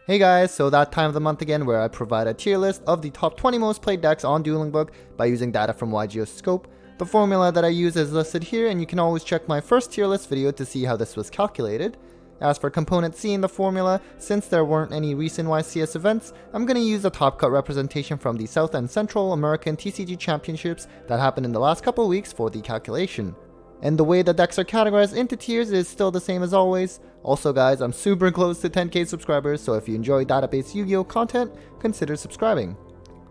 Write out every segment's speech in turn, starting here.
Hey guys, so that time of the month again where I provide a tier list of the top 20 most played decks on Dueling Book by using data from YGOScope. The formula that I use is listed here, and you can always check my first tier list video to see how this was calculated. As for component C in the formula, since there weren't any recent YCS events, I'm going to use a top cut representation from the South and Central American TCG Championships that happened in the last couple weeks for the calculation. And the way the decks are categorized into tiers is still the same as always. Also guys, I'm super close to 10k subscribers, so if you enjoy database Yu-Gi-Oh content, consider subscribing.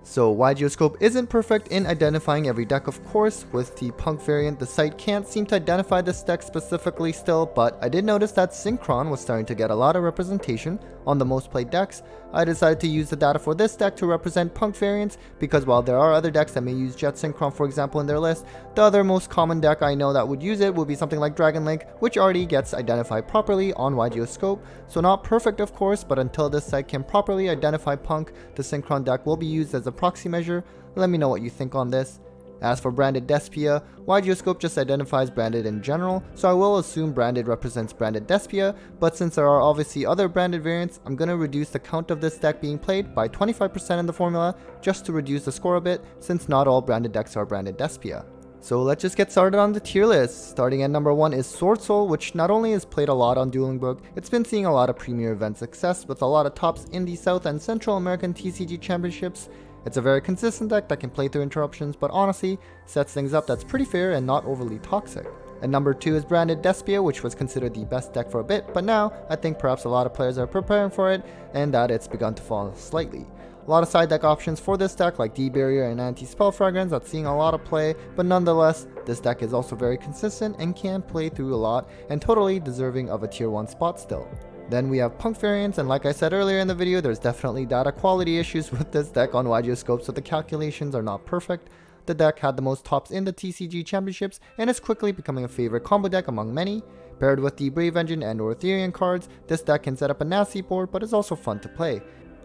So YGOScope isn't perfect in identifying every deck, of course. With the Punk variant, the site can't seem to identify this deck specifically still, but I did notice that Synchron was starting to get a lot of representation on the most played decks. I decided to use the data for this deck to represent Punk variants, because while there are other decks that may use Jet Synchron for example in their list, the other most common deck I know that would use it would be something like Dragon Link, which already gets identified properly on YGOScope. So not perfect of course, but until this site can properly identify Punk, the Synchron deck will be used as a proxy measure. Let me know what you think on this. As for Branded Despia, YGOScope just identifies Branded in general, so I will assume Branded represents Branded Despia, but since there are obviously other Branded variants, I'm going to reduce the count of this deck being played by 25% in the formula, just to reduce the score a bit, since not all Branded decks are Branded Despia. So let's just get started on the tier list. Starting at number 1 is Swordsoul, which not only is played a lot on Dueling Book, it's been seeing a lot of premier event success with a lot of tops in the South and Central American TCG Championships. It's a very consistent deck that can play through interruptions, but honestly sets things up that's pretty fair and not overly toxic. And number 2 is Branded Despia, which was considered the best deck for a bit, but now I think perhaps a lot of players are preparing for it and that it's begun to fall slightly. A lot of side deck options for this deck like D-Barrier and Anti-Spell Fragrance that's seeing a lot of play, but nonetheless, this deck is also very consistent and can play through a lot and totally deserving of a tier 1 spot still. Then we have Punk variants, and like I said earlier in the video, there's definitely data quality issues with this deck on YGOScope, so the calculations are not perfect. The deck had the most tops in the TCG Championships and is quickly becoming a favorite combo deck among many. Paired with the Brave Engine and or Ethereum cards, this deck can set up a nasty board but is also fun to play.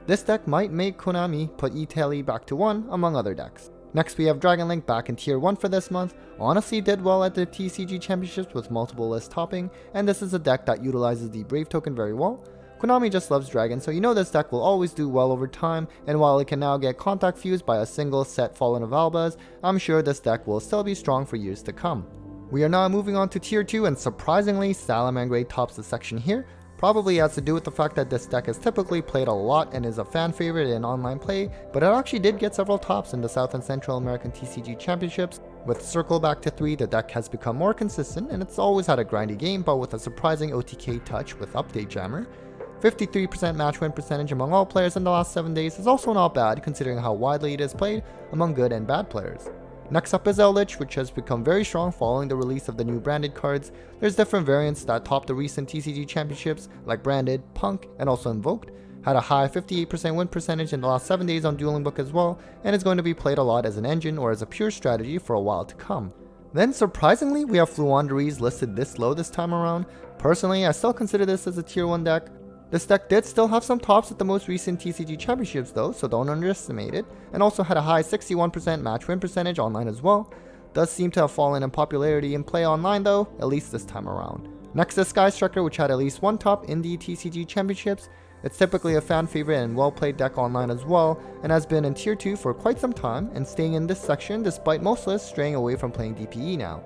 This deck might make Konami put E-Tally back to 1 among other decks. Next we have Dragon Link back in tier 1 for this month. Honestly did well at the TCG Championships with multiple lists topping, and this is a deck that utilizes the Brave token very well. Konami just loves Dragon, so you know this deck will always do well over time, and while it can now get contact fused by a single set Fallen of Albaz, I'm sure this deck will still be strong for years to come. We are now moving on to tier 2, and surprisingly Salamangreat tops the section here. Probably has to do with the fact that this deck is typically played a lot and is a fan favorite in online play, but it actually did get several tops in the South and Central American TCG Championships. With Circle back to 3, the deck has become more consistent and it's always had a grindy game, but with a surprising OTK touch with Update Jammer. 53% match win percentage among all players in the last 7 days is also not bad considering how widely it is played among good and bad players. Next up is Eldritch, which has become very strong following the release of the new Branded cards. There's different variants that topped the recent TCG Championships like Branded, Punk, and also Invoked. Had a high 58% win percentage in the last 7 days on Dueling Book as well, and is going to be played a lot as an engine or as a pure strategy for a while to come. Then surprisingly, we have Fluandereeze listed this low this time around. Personally, I still consider this as a tier 1 deck. This deck did still have some tops at the most recent TCG Championships though, so don't underestimate it, and also had a high 61% match win percentage online as well. Does seem to have fallen in popularity in play online though, at least this time around. Next is Sky Striker, which had at least one top in the TCG Championships. It's typically a fan favorite and well played deck online as well, and has been in tier 2 for quite some time and staying in this section despite most lists straying away from playing DPE now.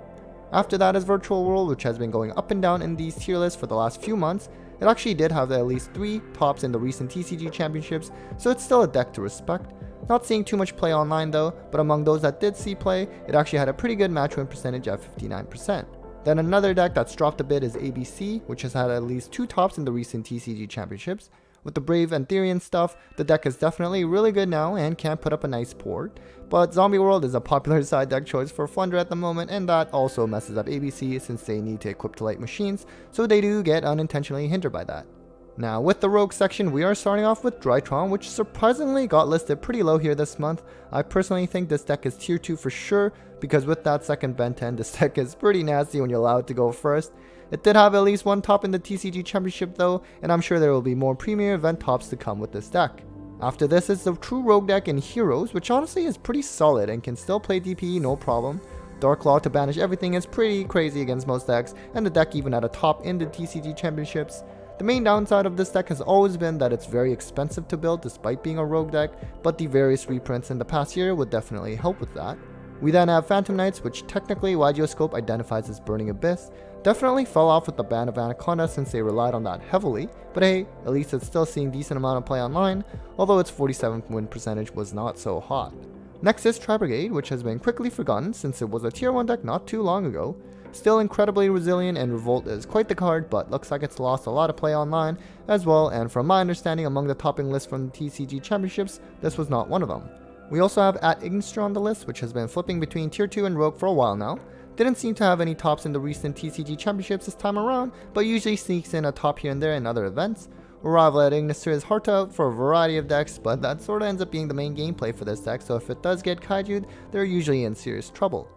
After that is Virtual World, which has been going up and down in these tier lists for the last few months. It actually did have at least 3 tops in the recent TCG Championships, so it's still a deck to respect. Not seeing too much play online though, but among those that did see play, it actually had a pretty good match win percentage at 59%. Then another deck that's dropped a bit is ABC, which has had at least 2 tops in the recent TCG Championships. With the Brave and Therian stuff, the deck is definitely really good now and can put up a nice board. But Zombie World is a popular side deck choice for Flunder at the moment, and that also messes up ABC since they need to equip to light machines, so they do get unintentionally hindered by that. Now with the Rogue section, we are starting off with Drytron, which surprisingly got listed pretty low here this month. I personally think this deck is tier 2 for sure, because with that second Ben 10, this deck is pretty nasty when you're allowed to go first. It did have at least one top in the TCG Championship though, and I'm sure there will be more premier event tops to come with this deck. After this is the true Rogue deck in Heroes, which honestly is pretty solid and can still play DPE no problem. Dark Law to banish everything is pretty crazy against most decks, and the deck even had a top in the TCG Championships. The main downside of this deck has always been that it's very expensive to build despite being a rogue deck, but the various reprints in the past year would definitely help with that. We then have Phantom Knights, which technically YGOScope identifies as Burning Abyss. Definitely fell off with the ban of Anaconda since they relied on that heavily, but hey, at least it's still seeing decent amount of play online, although its 47 win percentage was not so hot. Next is Tri-Brigade, which has been quickly forgotten since it was a tier 1 deck not too long ago. Still incredibly resilient, and Revolt is quite the card, but looks like it's lost a lot of play online as well, and from my understanding among the topping lists from the TCG championships, this was not one of them. We also have at Ignister on the list, which has been flipping between tier 2 and Rogue for a while now. Didn't seem to have any tops in the recent TCG championships this time around, but usually sneaks in a top here and there in other events. Arrival at Ignister is hard to out for a variety of decks, but that sorta ends up being the main gameplay for this deck, so if it does get kaiju'd, they're usually in serious trouble.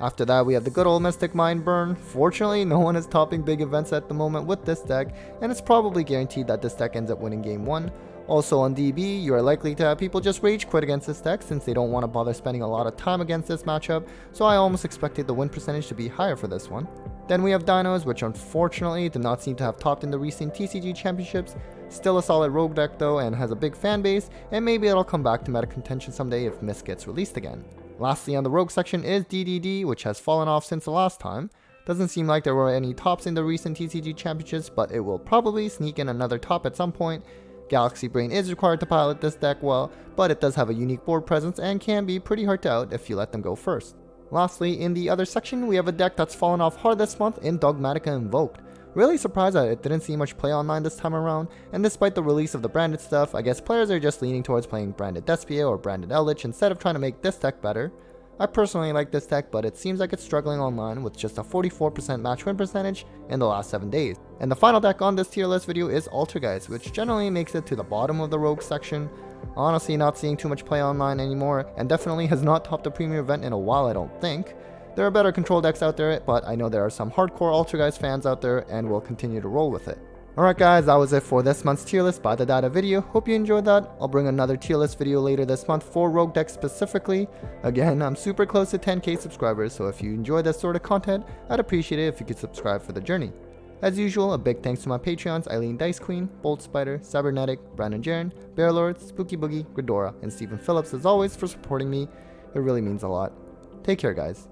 After that, we have the good old Mystic Mind Burn. Fortunately, no one is topping big events at the moment with this deck, and it's probably guaranteed that this deck ends up winning game 1. Also on DB, you are likely to have people just rage quit against this deck since they don't want to bother spending a lot of time against this matchup, so I almost expected the win percentage to be higher for this one. Then we have Dinos, which unfortunately did not seem to have topped in the recent TCG championships. Still a solid rogue deck though, and has a big fan base, and maybe it'll come back to meta contention someday if Mist gets released again. Lastly on the rogue section is DDD, which has fallen off since the last time. Doesn't seem like there were any tops in the recent TCG championships, but it will probably sneak in another top at some point. Galaxy Brain is required to pilot this deck well, but it does have a unique board presence and can be pretty hard to out if you let them go first. Lastly, in the other section, we have a deck that's fallen off hard this month in Dogmatica Invoked. Really surprised that it didn't see much play online this time around, and despite the release of the branded stuff, I guess players are just leaning towards playing Branded Despia or Branded Eldritch instead of trying to make this deck better. I personally like this deck, but it seems like it's struggling online with just a 44% match win percentage in the last 7 days. And the final deck on this tier list video is Altergeist, which generally makes it to the bottom of the rogue section. Honestly, not seeing too much play online anymore, and definitely has not topped a premium event in a while, I don't think. There are better control decks out there, but I know there are some hardcore Altergeist fans out there, and will continue to roll with it. Alright guys, that was it for this month's tier list by the data video. Hope you enjoyed that. I'll bring another tier list video later this month for rogue decks specifically. Again, I'm super close to 10k subscribers, so if you enjoy this sort of content, I'd appreciate it if you could subscribe for the journey. As usual, a big thanks to my Patreons Eileen Dice Queen, Bolt Spider, Cybernetic, Brandon Jaren, Bear Lord, Spooky Boogie, Gridora, and Stephen Phillips as always for supporting me. It really means a lot. Take care guys.